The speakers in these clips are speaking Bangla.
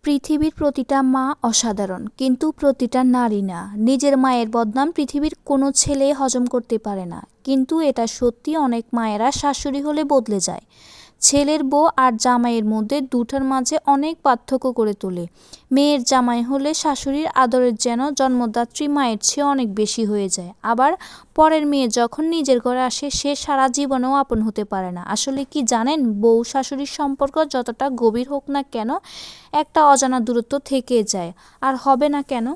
পৃথিবীর প্রতিটা মা অসাধারণ, কিন্তু প্রতিটা নারী না। নিজের মায়ের বদনাম পৃথিবীর কোনো ছেলে হজম করতে পারে না, কিন্তু এটা সত্যি। অনেক মায়েরা শাশুড়ি হলে বদলে যায়। ছেলের বউ আর জামাইয়ের মধ্যে দুটার মাঝে অনেক পার্থক্য করে তোলে। মেয়ের জামাই হলে শাশুড়ির আদরের যেন জন্মদাত্রী মায়ের চেয়ে অনেক বেশি হয়ে যায়। আবার পরের মেয়ে যখন নিজের ঘরে আসে, সে সারা জীবনেও আপন হতে পারে না। আসলে কি জানেন, বউ শাশুড়ির সম্পর্ক যতটা গভীর হোক না কেন, একটা অজানা দূরত্ব থেকে যায়। আর হবে না কেন?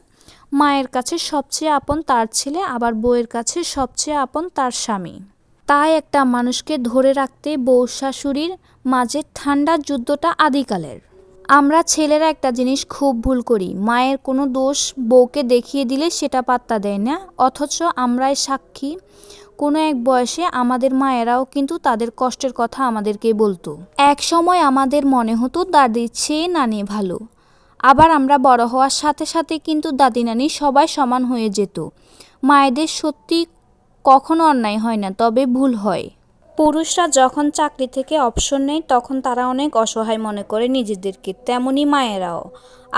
মায়ের কাছে সবচেয়ে আপন তার ছেলে, আবার বউয়ের কাছে সবচেয়ে আপন তার স্বামী। তাই একটা মানুষকে ধরে রাখতে বউ শাশুড়ির মাঝে ঠান্ডা যুদ্ধটা আদিকালের। আমরা ছেলেরা একটা জিনিস খুব ভুল করি, মায়ের কোনো দোষ বউকে দেখিয়ে দিলে সেটা পাত্তা দেয় না। অথচ আমরাই সাক্ষী, কোনো এক বয়সে আমাদের মায়েরাও কিন্তু তাদের কষ্টের কথা আমাদেরকে বলতো। এক সময় আমাদের মনে হতো দাদির চেয়ে নানি ভালো। আবার আমরা বড় হওয়ার সাথে সাথে কিন্তু দাদি নানি সবাই সমান হয়ে যেত। মায়েদের সত্যি কখনো অন্যায় হয় না, তবে ভুল হয়। পুরুষরা যখন চাকরি থেকে অবসর নেয়, তখন তারা অনেক অসহায় মনে করে নিজেদেরকে, তেমনি মায়েরাও।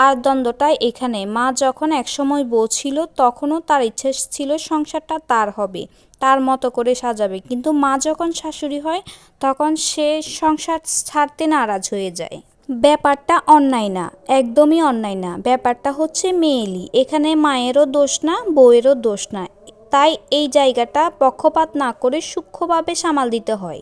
আর দ্বন্দ্বটা এখানে, মা যখন একসময় বউ ছিল, তখনও তার ইচ্ছে ছিল সংসারটা তার হবে, তার মতো করে সাজাবে। কিন্তু মা যখন শাশুড়ি হয়, তখন সে সংসার ছাড়তে নারাজ হয়ে যায়। ব্যাপারটা অন্যায় না, একদমই অন্যায় না। ব্যাপারটা হচ্ছে মেয়েলি। এখানে মায়েরও দোষ না, বউয়েরও দোষ না। তাই এই জায়গাটা পক্ষপাত না করে সূক্ষ্মভাবে সামাল দিতে হয়।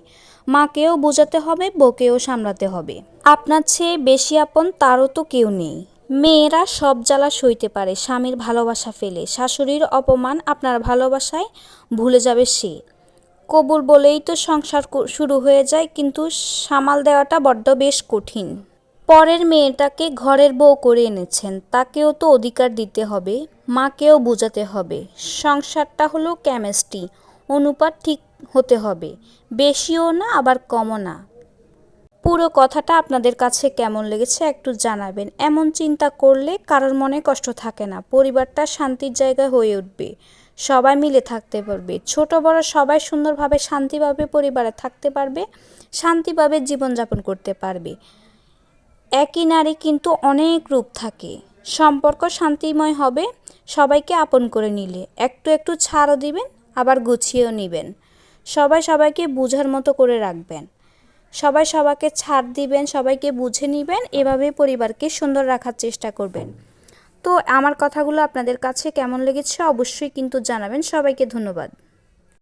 মাকেও বোঝাতে হবে, বউকেও সামলাতে হবে। আপনার চেয়ে বেশি আপন তারও তো কেউ নেই। মেয়েরা সব জ্বালা সইতে পারে স্বামীর ভালোবাসা ফেলে। শাশুড়ির অপমান আপনার ভালোবাসায় ভুলে যাবে সে। কবুল বলেই তো সংসার শুরু হয়ে যায়, কিন্তু সামাল দেওয়াটা বড্ড বেশ কঠিন। পরের মেয়েটাকে ঘরের বউ করে এনেছেন, তাকেও তো অধিকার দিতে হবে, মাকেও বোঝাতে হবে। সংসারটা হলো কেমিস্ট্রি, অনুপাত ঠিক হতে হবে, বেশিও না আবার কমও না। পুরো কথাটা আপনাদের কাছে কেমন লেগেছে একটু জানাবেন। এমন চিন্তা করলে কারোর মনে কষ্ট থাকে না, পরিবারটা শান্তির জায়গা হয়ে উঠবে, সবাই মিলে থাকতে পারবে, ছোট বড় সবাই সুন্দরভাবে শান্তিভাবে পরিবারে থাকতে পারবে, শান্তিভাবে জীবনযাপন করতে পারবে। একই নারী কিন্তু অনেক রূপ থাকে। সম্পর্ক শান্তিময় হবে সবাইকে আপন করে নিলে। একটু একটু ছাড়ও দিবেন, আবার গুছিয়েও নেবেন। সবাই সবাইকে বুঝার মতো করে রাখবেন। সবাই সবাইকে ছাড় দিবেন, সবাইকে বুঝে নেবেন। এভাবে পরিবারকে সুন্দর রাখার চেষ্টা করবেন। তো আমার কথাগুলো আপনাদের কাছে কেমন লেগেছে অবশ্যই কিন্তু জানাবেন। সবাইকে ধন্যবাদ।